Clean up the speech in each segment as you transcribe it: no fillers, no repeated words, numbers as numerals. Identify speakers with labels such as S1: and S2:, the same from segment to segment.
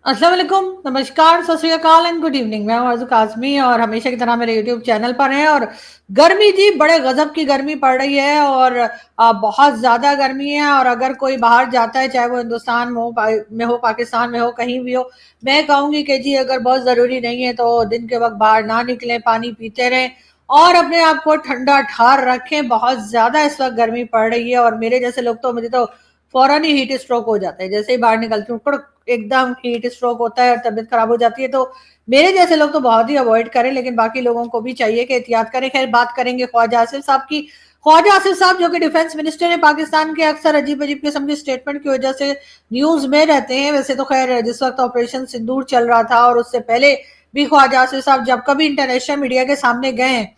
S1: अस्सलाम वालेकुम, नमस्कार, सत श्री अकाल एंड गुड इवनिंग। मैं हूं आरज़ू काज़मी और हमेशा की तरह मेरे यूट्यूब चैनल पर हैं। और गर्मी जी बड़े गजब की गर्मी पड़ रही है और बहुत ज़्यादा गर्मी है। और अगर कोई बाहर जाता है, चाहे वो हिंदुस्तान में हो, पाकिस्तान में हो, कहीं भी हो, मैं कहूँगी कि जी अगर बहुत ज़रूरी नहीं है तो दिन के वक्त बाहर ना निकलें, पानी पीते रहें और अपने आप को ठंडा ठार रखें। बहुत ज़्यादा इस वक्त गर्मी पड़ रही है और मेरे जैसे लोग तो, मुझे तो फौरन ही हीट स्ट्रोक हो जाता है। जैसे ही बाहर निकलती हूँ एकदम हीट स्ट्रोक होता है और तबीयत खराब हो जाती है। तो मेरे जैसे लोग तो बहुत ही अवॉइड करें, लेकिन बाकी लोगों को भी चाहिए कि एहतियात करें। खैर, बात करेंगे ख्वाजा आसिफ साहब की। ख्वाजा आसिफ साहब जो कि डिफेंस मिनिस्टर है पाकिस्तान के, अक्सर अजीब अजीब किस्म के स्टेटमेंट की वजह से न्यूज में रहते हैं। वैसे तो खैर जिस वक्त ऑपरेशन सिंदूर चल रहा था और उससे पहले भी ख्वाजा आसिफ साहब जब कभी इंटरनेशनल मीडिया के सामने गए हैं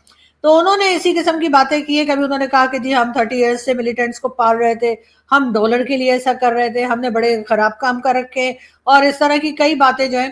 S1: तो उन्होंने इसी किस्म की बातें की है। कभी उन्होंने कहा कि जी हम 30 ईयर्स से मिलिटेंट्स को पाल रहे थे, हम डॉलर के लिए ऐसा कर रहे थे, हमने बड़े खराब काम कर रखे, और इस तरह की कई बातें जो है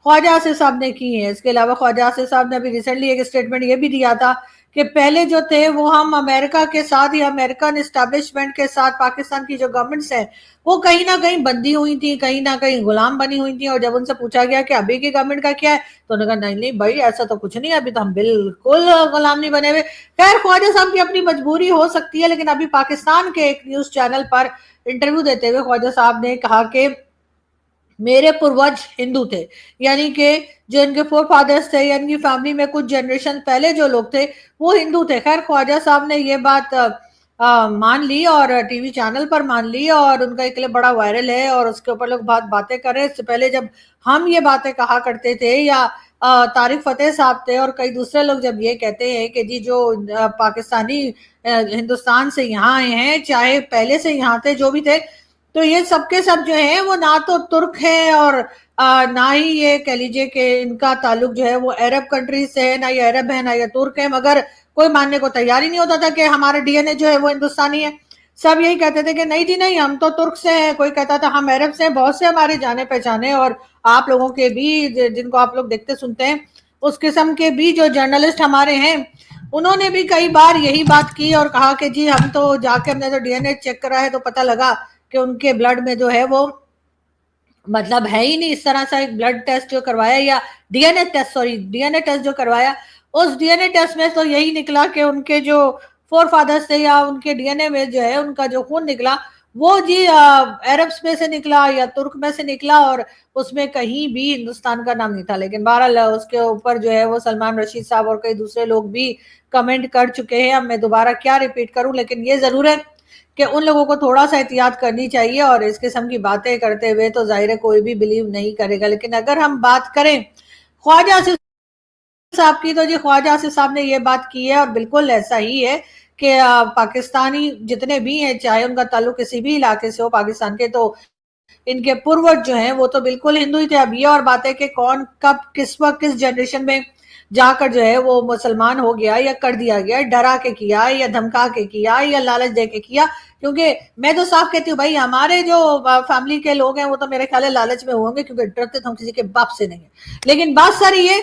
S1: ख्वाजा आसिफ साहब ने की हैं। इसके अलावा ख्वाजा आसिफ साहब ने अभी रिसेंटली एक स्टेटमेंट ये भी दिया था कि पहले जो थे वो हम अमेरिका के साथ या अमेरिकन इस्टेब्लिशमेंट के साथ, पाकिस्तान की जो गवर्नमेंट्स है वो कहीं ना कहीं बंधी हुई थी, कहीं ना कहीं गुलाम बनी हुई थी। और जब उनसे पूछा गया कि अभी की गवर्नमेंट का क्या है तो उन्होंने कहा नहीं नहीं भाई, ऐसा तो कुछ नहीं है, अभी तो हम बिल्कुल गुलाम नहीं बने हुए। खैर, ख्वाजा साहब की अपनी मजबूरी हो सकती है, लेकिन अभी पाकिस्तान के एक न्यूज चैनल पर इंटरव्यू देते हुए ख्वाजा साहब ने कहा कि मेरे पूर्वज हिंदू थे, यानी कि जो इनके फोर फादर्स थे या इनकी फैमिली में कुछ जनरेशन पहले जो लोग थे वो हिंदू थे। खैर, ख्वाजा साहब ने ये बात मान ली और टीवी चैनल पर मान ली और उनका एक क्लिप बड़ा वायरल है और उसके ऊपर लोग बहुत बातें कर रहे हैं। इससे पहले जब हम ये बातें कहा करते थे या तारिक फतेह साहब थे और कई दूसरे लोग जब ये कहते हैं कि जी जो पाकिस्तानी हिंदुस्तान से यहाँ आए हैं, चाहे पहले से यहाँ थे, जो भी थे, तो ये सबके सब जो है वो ना तो तुर्क है और ना ही ये कह लीजिए कि इनका ताल्लुक जो है वो अरब कंट्रीज से है, ना ये अरब है ना ये तुर्क है। मगर कोई मानने को तैयार ही नहीं होता था कि हमारा डीएनए जो है वो हिंदुस्तानी है। सब यही कहते थे कि नहीं जी नहीं, हम तो तुर्क से हैं, कोई कहता था हम अरब से हैं। बहुत से हमारे जाने पहचाने और आप लोगों के भी, जिनको आप लोग देखते सुनते हैं, उस किस्म के भी जो जर्नलिस्ट हमारे हैं, उन्होंने भी कई बार यही बात की और कहा कि जी हम तो जाके हमने तो डीएनए चेक करा है तो पता लगा कि उनके ब्लड में जो है वो मतलब है ही नहीं। इस तरह से एक ब्लड टेस्ट जो करवाया या डीएनए टेस्ट जो करवाया, उस डीएनए टेस्ट में तो यही निकला कि उनके जो फोर फादर्स थे या उनके डीएनए में जो है उनका जो खून निकला वो जी अरब्स में से निकला या तुर्क में से निकला और उसमें कहीं भी हिंदुस्तान का नाम नहीं था। लेकिन बहरहाल उसके ऊपर जो है वो सलमान रशीद साहब और कई दूसरे लोग भी कमेंट कर चुके हैं। अब मैं दोबारा क्या रिपीट करूं, लेकिन ये जरूर है कि उन लोगों को थोड़ा सा एहतियात करनी चाहिए। और इस किस्म की बातें करते हुए तो जाहिर है कोई भी बिलीव नहीं करेगा। लेकिन अगर हम बात करें ख्वाजा आसिफ साहब की, तो जी ख्वाजा आसिफ साहब ने ये बात की है और बिल्कुल ऐसा ही है कि पाकिस्तानी जितने भी हैं, चाहे उनका ताल्लुक किसी भी इलाके से हो पाकिस्तान के, तो इनके पूर्वज जो हैं वो तो बिल्कुल हिंदू ही थे। अब ये और बात है कि कौन कब किस वक्त किस जनरेशन में जाकर जो है वो मुसलमान हो गया या कर दिया गया, डरा के किया या धमका के किया या लालच दे के किया। क्योंकि मैं तो साफ कहती हूँ भाई, हमारे जो फैमिली के लोग हैं वो तो मेरे ख्याल है लालच में होंगे, क्योंकि डरते तो हम किसी के बाप से नहीं है। लेकिन बात सारी ये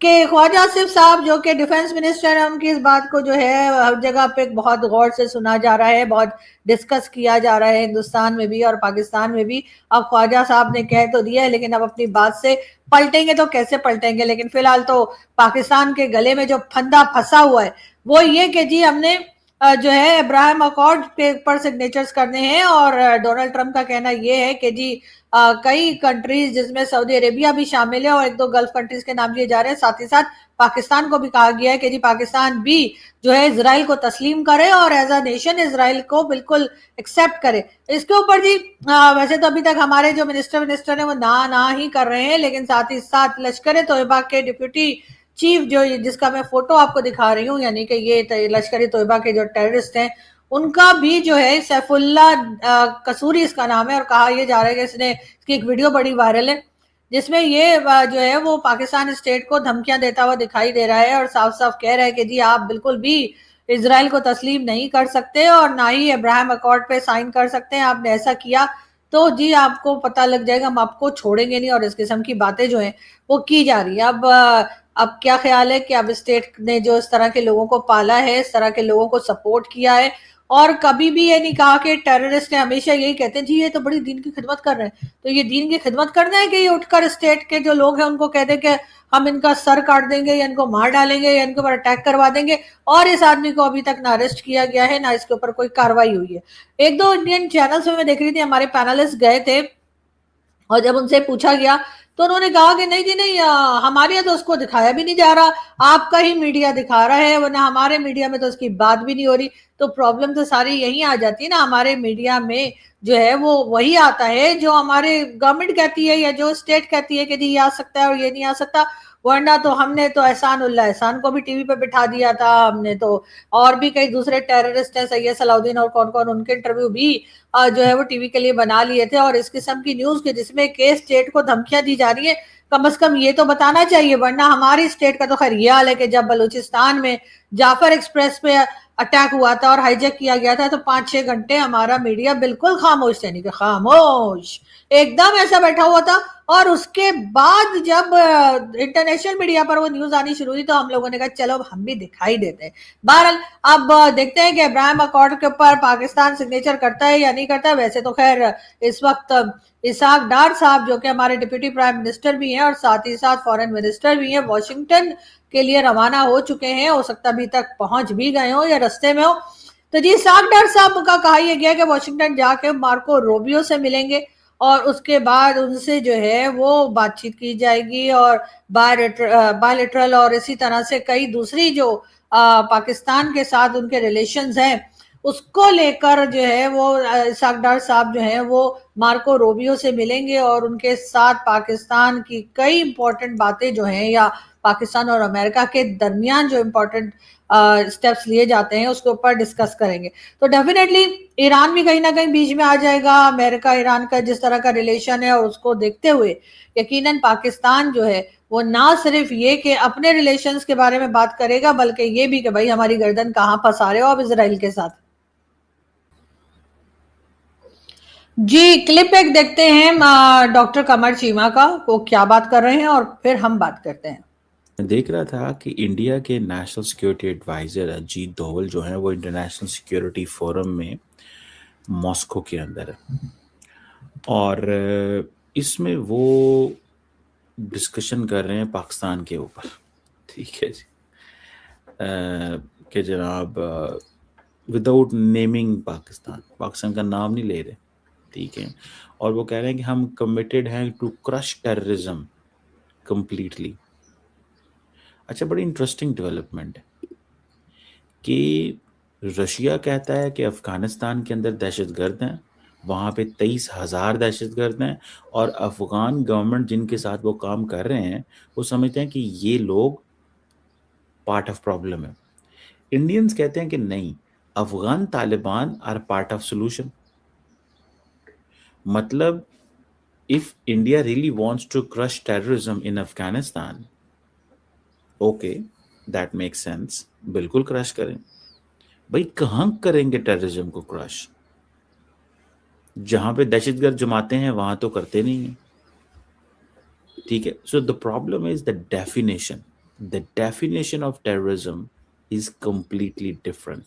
S1: कि ख्वाजा आसिफ साहब जो कि डिफेंस मिनिस्टर है, उनकी इस बात को जो है हर जगह पे बहुत गौर से सुना जा रहा है, बहुत डिस्कस किया जा रहा है, हिंदुस्तान में भी और पाकिस्तान में भी। अब ख्वाजा साहब ने कह तो दिया है, लेकिन अब अपनी बात से पलटेंगे तो कैसे पलटेंगे। लेकिन फिलहाल तो पाकिस्तान के गले में जो फंदा फंसा हुआ है वो ये कि जी हमने जो है इब्राहिम अकॉर्ड पे पर सिग्नेचर्स करने हैं। और डोनाल्ड ट्रंप का कहना ये है कि जी कई कंट्रीज जिसमें सऊदी अरेबिया भी शामिल है और एक दो गल्फ कंट्रीज के नाम लिए जा रहे हैं, साथ ही साथ पाकिस्तान को भी कहा गया है कि जी पाकिस्तान भी जो है इजराइल को तस्लीम करे और एज अ नेशन इजराइल को बिल्कुल एक्सेप्ट करे। इसके ऊपर जी वैसे तो अभी तक हमारे जो मिनिस्टर है वो ना ही कर रहे हैं, लेकिन साथ ही साथ लश्कर तोयबा के डिप्यूटी चीफ जो जिसका मैं फोटो आपको दिखा रही हूँ, यानी कि ये लश्कर तोयबा के जो टेररिस्ट हैं उनका भी जो है सैफुल्ला कसूरी इसका नाम है। और कहा यह जा रहा है कि इसने, इसकी एक वीडियो बड़ी वायरल है जिसमें ये जो है वो पाकिस्तान स्टेट को धमकियां देता हुआ दिखाई दे रहा है और साफ साफ कह रहा है कि जी आप बिल्कुल भी इसराइल को तस्लीम नहीं कर सकते और ना ही अब्राहम अकॉर्ड पे साइन कर सकते हैं। आपने ऐसा किया तो जी आपको पता लग जाएगा, हम आपको छोड़ेंगे नहीं। और इस किस्म की बातें जो हैं वो की जा रही है। अब क्या ख्याल है कि अब स्टेट ने जो इस तरह के लोगों को पाला है, इस तरह के लोगों को सपोर्ट किया है, और कभी भी ये नहीं कहा कि टेररिस्ट है। हमेशा यही कहते हैं जी ये तो बड़ी दीन की खिदमत कर रहे हैं। तो ये दीन की खिदमत करना है कि ये उठकर स्टेट के जो लोग हैं उनको कह दें कि हम इनका सर काट देंगे या इनको मार डालेंगे या इनके ऊपर अटैक करवा देंगे। और इस आदमी को अभी तक ना अरेस्ट किया गया है, ना इसके ऊपर कोई कार्रवाई हुई है। एक दो इंडियन चैनल्स में मैं देख रही थी, हमारे पैनलिस्ट गए थे और जब उनसे पूछा गया तो उन्होंने कहा कि नहीं जी नहीं, हमारे यहाँ तो उसको दिखाया भी नहीं जा रहा, आपका ही मीडिया दिखा रहा है, वरना हमारे मीडिया में तो उसकी बात भी नहीं हो रही। तो प्रॉब्लम तो सारी यही आ जाती है ना, हमारे मीडिया में जो है वो वही आता है जो हमारे गवर्नमेंट कहती है या जो स्टेट कहती है कि जी ये आ सकता है और ये नहीं आ सकता। वरना तो हमने तो एहसान उल्ला एहसान को भी टीवी पे बिठा दिया था, हमने तो और भी कई दूसरे टेररिस्ट हैं, सैयद सलाउद्दीन और कौन कौन, उनके इंटरव्यू भी जो है वो टीवी के लिए बना लिए थे। और इस किस्म की न्यूज के जिसमें के स्टेट को धमकियां दी जा रही है, कम से कम ये तो बताना चाहिए। वरना हमारी स्टेट का तो खैर ये हाल है कि जब बलूचिस्तान में जाफर एक्सप्रेस पे अटैक हुआ था और हाईजैक किया गया था तो 5-6 घंटे हमारा मीडिया बिल्कुल खामोश, यानी कि खामोश एकदम ऐसा बैठा हुआ था। और उसके बाद जब इंटरनेशनल मीडिया पर वो न्यूज आनी शुरू हुई तो हम लोगों ने कहा चलो हम भी दिखाई देते हैं। बहरहाल अब देखते हैं कि अब्राहम अकॉर्ड के ऊपर पाकिस्तान सिग्नेचर करता है या नहीं करता है। वैसे तो खैर इस वक्त इसाक डार साहब जो कि हमारे डिप्टी प्राइम मिनिस्टर भी हैं और साथ ही साथ फॉरेन मिनिस्टर भी हैं, वॉशिंगटन के लिए रवाना हो चुके हैं। हो सकता अभी तक पहुंच भी गए हो या रस्ते में हो। तो जी इसाक डार साहब का कहा यह गया कि वॉशिंगटन जाके मार्को रूबियो से मिलेंगे और उसके बाद उनसे जो है वो बातचीत की जाएगी और बायलैटरल और इसी तरह से कई दूसरी जो पाकिस्तान के साथ उनके रिलेशंस हैं उसको लेकर जो है वो इसाक डार साहब जो है वो मार्को रूबियो से मिलेंगे और उनके साथ पाकिस्तान की कई इंपॉर्टेंट बातें जो हैं या पाकिस्तान और अमेरिका के दरमियान जो इंपॉर्टेंट स्टेप्स लिए जाते हैं उसके ऊपर डिस्कस करेंगे। तो डेफिनेटली ईरान भी कहीं ना कहीं बीच में आ जाएगा। अमेरिका ईरान का जिस तरह का रिलेशन है और उसको देखते हुए यकीनन पाकिस्तान जो है वो ना सिर्फ ये कि अपने रिलेशंस के बारे में बात करेगा बल्कि ये भी कि भाई हमारी गर्दन कहाँ फंसा रहे हो अब इसराइल के साथ। जी क्लिप एक देखते हैं डॉक्टर कमर चीमा का, वो क्या बात कर रहे हैं और फिर हम बात करते हैं।
S2: मैं देख रहा था कि इंडिया के national security adviser Ajit Doval जो हैं वो इंटरनेशनल सिक्योरिटी फोरम में मॉस्को के अंदर है और इसमें वो डिस्कशन कर रहे हैं पाकिस्तान के ऊपर। ठीक है जी, कि जनाब विदाउट नेमिंग पाकिस्तान का नाम नहीं ले रहे, ठीक है। और वो कह रहे हैं कि हम कमिटेड हैं टू क्रश टेररिज्म कंप्लीटली। अच्छा, बड़ी इंटरेस्टिंग डेवलपमेंट है कि रशिया कहता है कि अफ़गानिस्तान के अंदर दहशतगर्द हैं, वहाँ पे 23,000 दहशतगर्द हैं और अफ़गान गवर्नमेंट जिनके साथ वो काम कर रहे हैं वो समझते हैं कि ये लोग पार्ट ऑफ प्रॉब्लम है। इंडियंस कहते हैं कि नहीं, Afghan Taliban are part of solution. मतलब if India really wants to crush terrorism in Afghanistan, okay that make sense, बिल्कुल क्रश करें। भाई कहाँ करेंगे टेररिज्म को क्रश? जहां पे दहशतगर्द जमाते हैं वहां तो करते नहीं है, ठीक है। So the problem is the definition of terrorism is completely different.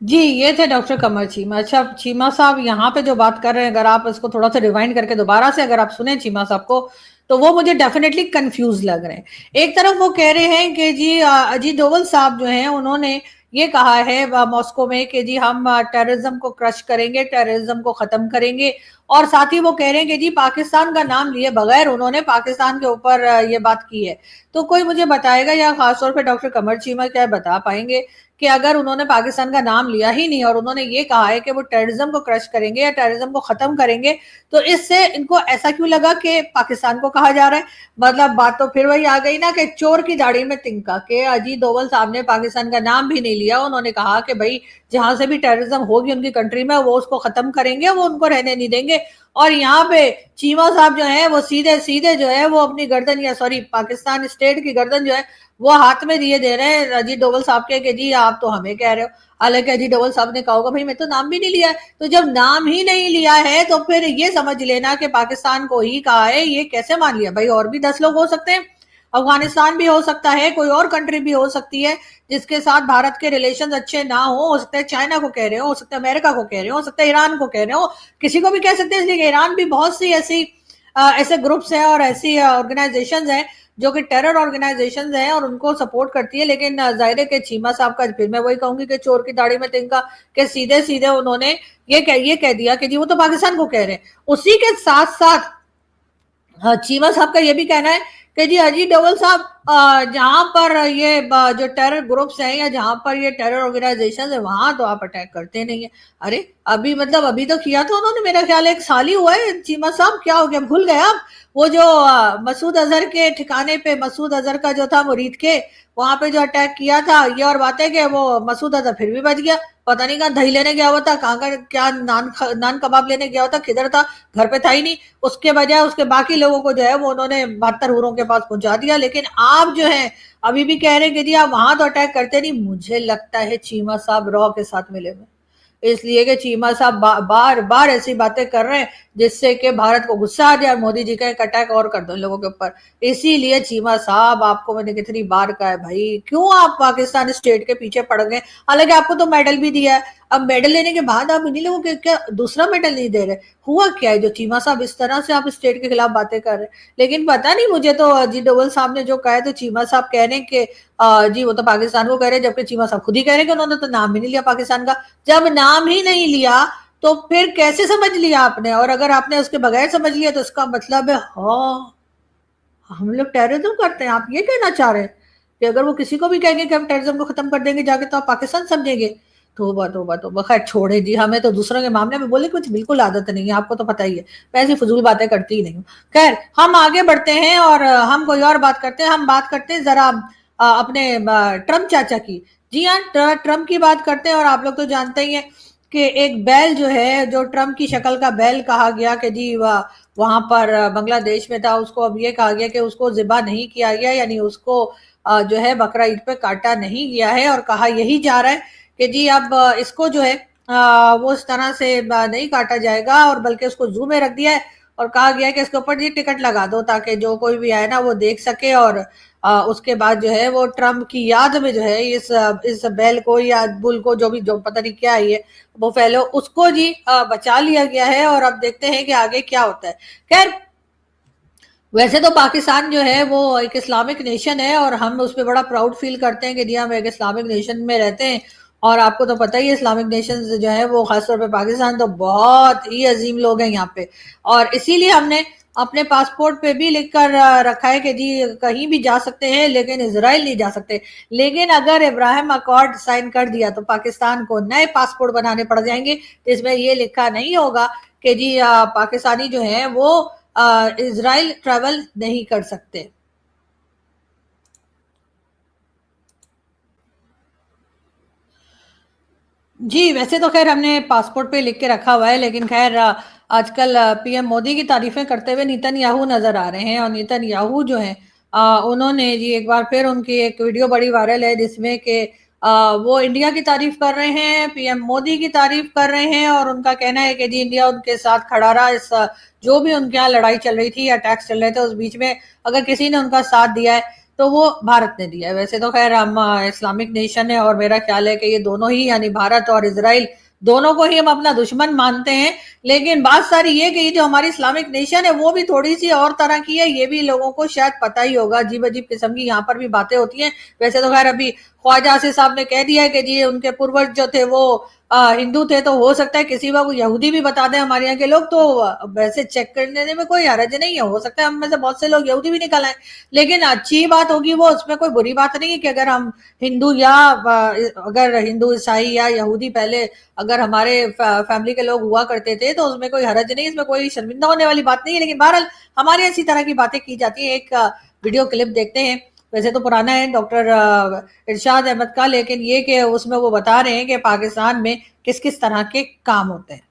S1: जी ये थे डॉक्टर कमर चीमा। अच्छा चीमा साहब यहाँ पे जो बात कर रहे हैं अगर आप इसको थोड़ा सा रिवाइंड करके दोबारा से अगर आप सुने चीमा साहब को तो वो मुझे डेफिनेटली कंफ्यूज लग रहे हैं। एक तरफ वो कह रहे हैं कि जी अजीत डोवल साहब जो हैं उन्होंने ये कहा है मॉस्को में कि जी हम टेररिज्म को क्रश करेंगे, टेररिज्म को खत्म करेंगे। और साथ ही वो कह रहे हैं कि जी पाकिस्तान का नाम लिए बगैर उन्होंने पाकिस्तान के ऊपर ये बात की है। तो कोई मुझे बताएगा या खासतौर पर डॉक्टर कमर चीमा क्या बता पाएंगे कि अगर उन्होंने पाकिस्तान का नाम लिया ही नहीं और उन्होंने ये कहा है कि वो टेररिज्म को क्रश करेंगे या टेररिज्म को खत्म करेंगे तो इससे इनको ऐसा क्यों लगा कि पाकिस्तान को कहा जा रहा है? मतलब बात तो फिर वही आ गई ना कि चोर की दाढ़ी में तिनका के अजीत डोवल साहब ने पाकिस्तान का नाम भी नहीं लिया। उन्होंने कहा कि भाई जहां से भी टेररिज्म होगी उनकी कंट्री में वो उसको खत्म करेंगे, वो उनको रहने नहीं देंगे। और यहाँ पे चीमा साहब जो है वो सीधे सीधे जो है वो अपनी गर्दन या सॉरी पाकिस्तान स्टेट की गर्दन जो है वो हाथ में दिए दे रहे हैं अजीत डोवल साहब के कि जी आप तो हमें कह रहे हो। हालांकि अजीत डोवल साहब ने कहा होगा भाई मैं तो नाम भी नहीं लिया है। तो जब नाम ही नहीं लिया है तो फिर ये समझ लेना कि पाकिस्तान को ही कहा है, ये कैसे मान लिया भाई? और भी 10 लोग हो सकते हैं। अफगानिस्तान भी हो सकता है, कोई और कंट्री भी हो सकती है जिसके साथ भारत के रिलेशन अच्छे ना हो सकता है चाइना को कह रहे हो सकता है अमेरिका को कह रहे हो सकता है ईरान को कह रहे हो, किसी को भी कह सकते हैं, इसलिए ईरान भी बहुत सी ऐसी ऐसे ग्रुप्स हैं और ऐसी ऑर्गेनाइजेशंस हैं जो कि टेरर ऑर्गेनाइजेशंस हैं और उनको सपोर्ट करती है। लेकिन जाहिर है कि चीमा साहब का, फिर मैं वही कहूंगी कि चोर की दाढ़ी में तिनका, कि सीधे सीधे उन्होंने ये कह दिया कि जी वो तो पाकिस्तान को कह रहे हैं। उसी के साथ साथ चीमा साहब का ये भी कहना है कि जी अजीत डोवल साहब, जहां पर ये जो टेरर ग्रुप्स हैं या जहां पर ये टेरर ऑर्गेनाइजेशन है वहां तो आप अटैक करते नहीं है। अरे अभी मतलब अभी तो किया था उन्होंने, मेरा ख्याल है 1 साल ही हुआ है। चीमा साहब क्या हो गया, भूल गए आप? वो जो मसूद अजहर के ठिकाने पे, मसूद अजहर का जो था मुरीद के, वहां पे जो अटैक किया था, ये और बात है कि वो मसूद अजहर फिर भी बच गया, पता नहीं कहाँ दही लेने गया हुआ था, कहाँ का क्या नान कबाब लेने गया हुआ था, किधर था, घर पे था ही नहीं। उसके बजाय उसके बाकी लोगों को जो है वो उन्होंने 72 हुरों के पास पहुंचा दिया। लेकिन आप जो है अभी भी कह रहे हैं कि जी आप वहां तो अटैक करते नहीं। मुझे लगता है चीमा साहब रॉ के साथ मिले हुए, इसलिए कि चीमा साहब बार बार ऐसी बातें कर रहे हैं जिससे कि भारत को गुस्सा आ जाए, मोदी जी का एक अटैक और कर दो इन लोगों के ऊपर। इसीलिए चीमा साहब, आपको मैंने कितनी बार कहा है भाई, क्यों आप पाकिस्तान स्टेट के पीछे पड़ गए? हालांकि आपको तो मेडल भी दिया है, अब मेडल लेने के बाद आप इन्हीं लोगों के क्या दूसरा मेडल नहीं दे रहे? हुआ क्या है जो चीमा साहब इस तरह से आप स्टेट के खिलाफ बातें कर रहे हैं? लेकिन पता नहीं, मुझे तो अजीत डोवल साहब ने जो कहा है तो चीमा साहब कह रहे हैं कि जी वो तो पाकिस्तान को कह रहे हैं, जबकि चीमा साहब खुद ही कह रहे हैं कि उन्होंने तो नाम भी नहीं लिया पाकिस्तान का। जब नाम ही नहीं लिया तो फिर कैसे समझ लिया आपने? और अगर आपने उसके बगैर समझ लिया तो इसका मतलब है हाँ हम लोग टेररिज्म करते हैं। आप ये कहना चाह रहे हैं कि अगर वो किसी को भी कहेंगे कि हम टेररिज्म को खत्म कर देंगे जाके तो आप पाकिस्तान समझेंगे? तोबा तोबा तोबा। खैर छोड़े जी, हमें तो दूसरों के मामले में बोले कुछ बिल्कुल आदत नहीं है, आपको तो पता ही है, मैं ऐसी फजूल बातें करती ही नहीं हूँ। खैर हम आगे बढ़ते हैं और हम कोई और बात करते हैं। हम बात करते हैं जरा अपने ट्रम्प चाचा की। जी हाँ, ट्रम्प की बात करते हैं। और आप लोग तो जानते ही हैं कि एक बैल जो है, जो ट्रम्प की शक्ल का बैल कहा गया कि जी वहां पर बांग्लादेश में था, उसको अब ये कहा गया कि उसको ज़िबा नहीं किया गया, यानी उसको जो है बकरा ईद पे काटा नहीं गया है। और कहा यही जा रहा है कि जी अब इसको जो है वो इस तरह से नहीं काटा जाएगा और बल्कि उसको जू में रख दिया है और कहा गया है कि इसके ऊपर जी टिकट लगा दो ताकि जो कोई भी आए ना वो देख सके। और उसके बाद जो है वो ट्रम्प की याद में जो है इस बैल को या बुल को, जो पता नहीं क्या है ये वो फैलो, उसको जी बचा लिया गया है। और अब देखते हैं कि आगे क्या होता है। खैर वैसे तो पाकिस्तान जो है वो एक इस्लामिक नेशन है और हम उस पर बड़ा प्राउड फील करते हैं कि जी हम एक इस्लामिक नेशन में रहते हैं। और आपको तो पता ही है इस्लामिक नेशन जो है वो खासतौर पे पाकिस्तान तो बहुत ही अजीम लोग हैं यहाँ पे। और इसीलिए हमने अपने पासपोर्ट पे भी लिख कर रखा है कि जी कहीं भी जा सकते हैं लेकिन इजराइल नहीं जा सकते। लेकिन अगर इब्राहिम अकॉर्ड साइन कर दिया तो पाकिस्तान को नए पासपोर्ट बनाने पड़ जाएंगे जिसमें ये लिखा नहीं होगा कि जी पाकिस्तानी जो है वो इजराइल ट्रैवल नहीं कर सकते। जी वैसे तो खैर हमने पासपोर्ट पे लिख के रखा हुआ है, लेकिन खैर आजकल पीएम मोदी की तारीफें करते हुए नेतन्याहू नजर आ रहे हैं। और नेतन्याहू जो है उन्होंने जी एक बार फिर उनकी एक वीडियो बड़ी वायरल है जिसमें कि वो इंडिया की तारीफ कर रहे हैं, पीएम मोदी की तारीफ कर रहे हैं और उनका कहना है कि जी इंडिया उनके साथ खड़ा रहा। इस जो भी उनके यहाँ लड़ाई चल रही थी या अटैक्स चल रहे थे उस बीच में अगर किसी ने उनका साथ दिया है तो वो भारत ने दिया है। वैसे तो खैर हम इस्लामिक नेशन है और मेरा ख्याल है कि ये दोनों ही यानी भारत और इजराइल दोनों को ही हम अपना दुश्मन मानते हैं। लेकिन बात सारी ये कि ये जो हमारी इस्लामिक नेशन है वो भी थोड़ी सी और तरह की है, ये भी लोगों को शायद पता ही होगा। अजीब अजीब किस्म की यहाँ पर भी बातें होती हैं। वैसे तो खैर अभी ख्वाजा आसिफ साहब ने कह दिया है कि जी उनके पूर्वज जो थे वो हिंदू थे, तो हो सकता है किसी बार यहूदी भी बता दें हमारे यहाँ के लोग, तो वैसे चेक करने में कोई हरज नहीं है। हो सकता है हम में से बहुत से लोग यहूदी भी निकल आए, लेकिन अच्छी बात होगी वो, उसमें कोई बुरी बात नहीं है कि अगर हम हिंदू या अगर हिंदू ईसाई या यहूदी पहले अगर हमारे फैमिली के लोग हुआ करते थे तो उसमें कोई हरज नहीं, इसमें कोई शर्मिंदा होने वाली बात नहीं है। लेकिन बहरहाल हमारे ऐसी तरह की बातें की जाती है। एक वीडियो क्लिप देखते हैं, वैसे तो पुराना है, डॉक्टर इरशाद अहमद का, लेकिन ये कि उसमें वो बता रहे हैं कि पाकिस्तान में किस किस तरह के काम होते हैं।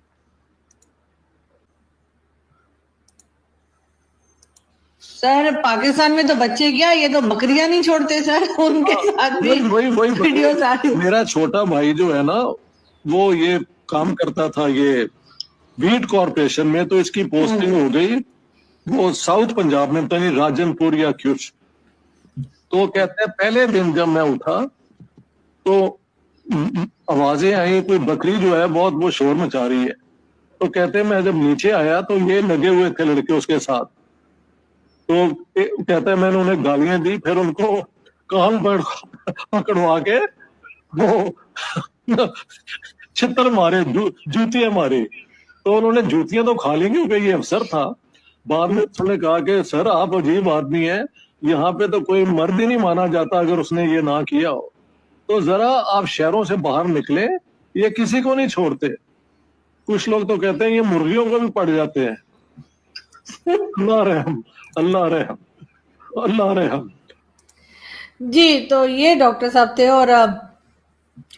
S1: सर पाकिस्तान में तो बच्चे क्या, ये तो बकरियां नहीं छोड़ते सर, उनके साथ भी
S3: वही
S1: वीडियोस आ रही।
S3: मेरा छोटा भाई जो है ना वो ये काम करता था ये वीट कॉर्पोरेशन में, तो इसकी पोस्टिंग हो गई वो साउथ पंजाब में, पता नहीं राजनपुर या कुछ, तो कहते हैं पहले दिन जब मैं उठा तो आवाजें आई, कोई बकरी जो है बहुत वो शोर मचा रही है। तो कहते हैं मैं जब नीचे आया तो ये लगे हुए थे लड़के उसके साथ। तो कहते हैं मैंने उन्हें गालियां दी, फिर उनको कान पकड़वा के वो छितर मारे, जूतियां मारी। तो उन्होंने जूतियां तो खा ली क्योंकि ये अफसर था। बाद में उसने कहा कि सर आप अजीब आदमी हैं, यहाँ पे तो कोई मर्द ही नहीं माना जाता अगर उसने ये ना किया हो। तो जरा आप शहरों से बाहर निकले, ये किसी को नहीं छोड़ते। कुछ लोग तो कहते हैं ये मुर्गियों को भी पड़ जाते हैं। अल्लाह रहम, अल्लाह रहम, अल्लाह रहम।
S1: जी, तो ये डॉक्टर साहब थे। और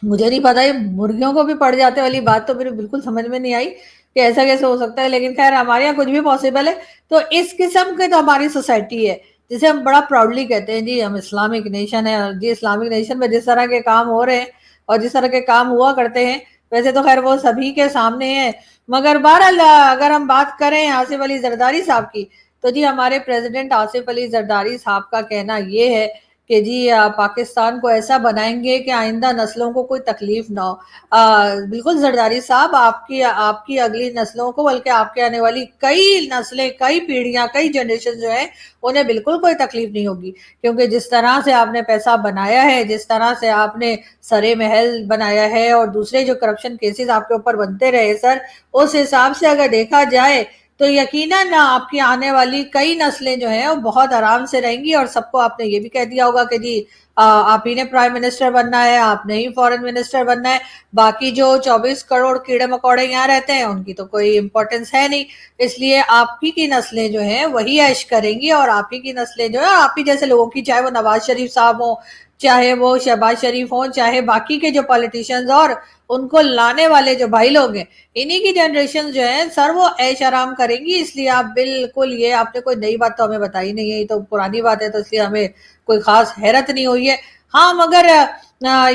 S1: मुझे नहीं पता ये मुर्गियों को भी पड़ जाते वाली बात तो मेरे बिल्कुल समझ में नहीं आई कि ऐसा कैसे हो सकता है, लेकिन खैर हमारे यहाँ कुछ भी पॉसिबल है। तो इस किस्म की तो हमारी सोसाइटी है जिसे हम बड़ा प्राउडली कहते हैं जी हम इस्लामिक नेशन है। और जी इस्लामिक नेशन में जिस तरह के काम हो रहे हैं और जिस तरह के काम हुआ करते हैं, वैसे तो खैर वो सभी के सामने है। मगर बहरहाल अगर हम बात करें आसिफ अली जरदारी साहब की, तो जी हमारे प्रेसिडेंट आसिफ अली जरदारी साहब का कहना ये है कि जी पाकिस्तान को ऐसा बनाएंगे कि आइंदा नस्लों को कोई तकलीफ ना हो। बिल्कुल जरदारी साहब, आपकी आपकी अगली नस्लों को, बल्कि आपके आने वाली कई नस्लें, कई पीढ़ियां, कई जनरेशन जो है उन्हें बिल्कुल कोई तकलीफ नहीं होगी। क्योंकि जिस तरह से आपने पैसा बनाया है, जिस तरह से आपने सरे महल बनाया है और दूसरे जो करप्शन केसेस आपके ऊपर बनते रहे सर, उस हिसाब से अगर देखा जाए तो यकीनन आपकी आने वाली कई नस्लें जो हैं वो बहुत आराम से रहेंगी। और सबको आपने ये भी कह दिया होगा कि जी आप ही ने प्राइम मिनिस्टर बनना है, आपने ही फॉरेन मिनिस्टर बनना है। बाकी जो 24 करोड़ कीड़े मकोड़े यहाँ रहते हैं उनकी तो कोई इंपॉर्टेंस है नहीं, इसलिए आप ही की नस्लें जो हैं वही ऐश करेंगी। और आप ही की नस्लें जो है आप ही जैसे लोगों की, चाहे वो नवाज शरीफ साहब हो, चाहे वो शहबाज शरीफ हो, चाहे बाकी के जो पॉलिटिशियंस और उनको लाने वाले जो भाई लोग हैं, इन्हीं की जनरेशन जो है सर वो ऐश आराम करेंगी। इसलिए आप बिल्कुल, ये आपने कोई नई बात तो हमें बताई नहीं है, ये तो पुरानी बात है, तो इसलिए हमें कोई खास हैरत नहीं हुई है। हाँ, मगर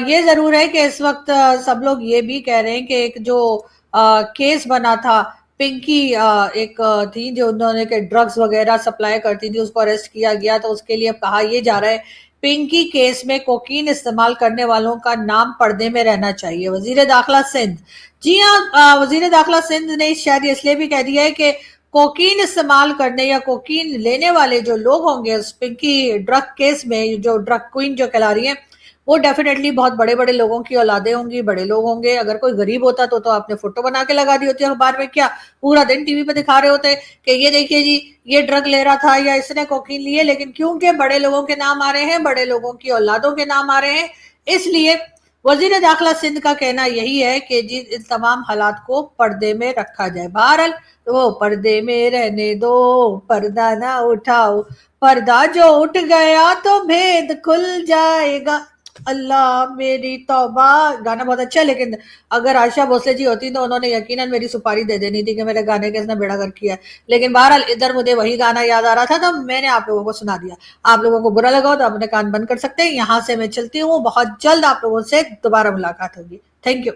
S1: ये जरूर है कि इस वक्त सब लोग ये भी कह रहे हैं कि एक जो केस बना था, पिंकी एक थी जो उन्होंने के ड्रग्स वगैरह सप्लाई करती थी, उसको अरेस्ट किया गया। तो उसके लिए अब कहा यह जा रहा है पिंकी केस में कोकीन इस्तेमाल करने वालों का नाम पर्दे में रहना चाहिए। वजीर दाखिला सिंध, जी हाँ, वजीर दाखिला सिंध ने शायद इसलिए भी कह दिया है कि कोकीन इस्तेमाल करने या कोकीन लेने वाले जो लोग होंगे उस पिंकी ड्रग केस में, जो ड्रग क्वीन जो कहला रही है, वो डेफिनेटली बहुत बड़े बड़े लोगों की औलादे होंगी, बड़े लोग होंगे। अगर कोई गरीब होता तो आपने फोटो बना के लगा दी होती अखबार में, क्या पूरा दिन टीवी पे दिखा रहे होते कि ये देखिए जी ये ड्रग ले रहा था या इसने कोकीन लिए। लेकिन क्योंकि बड़े लोगों के नाम आ रहे हैं, बड़े लोगों की औलादों के नाम आ रहे हैं, इसलिए वजीर दाखिला सिंध का कहना यही है कि जी इन तमाम हालात को पर्दे में रखा जाए। बहरहाल वो पर्दे में रहने दो, पर्दा ना उठाओ, पर्दा जो उठ गया तो भेद खुल जाएगा। अल्लाह मेरी तौबा, गाना बहुत अच्छा है, लेकिन अगर आशा भोसले जी होती तो उन्होंने यकीनन मेरी सुपारी दे देनी थी कि मेरे गाने के इसने बेड़ा गर्क किया है। लेकिन बहरहाल इधर मुझे वही गाना याद आ रहा था तो मैंने आप लोगों को सुना दिया। आप लोगों को बुरा लगा हो तो अपने कान बंद कर सकते हैं। यहाँ से मैं चलती हूँ, बहुत जल्द आप लोगों से दोबारा मुलाकात होगी। Thank you.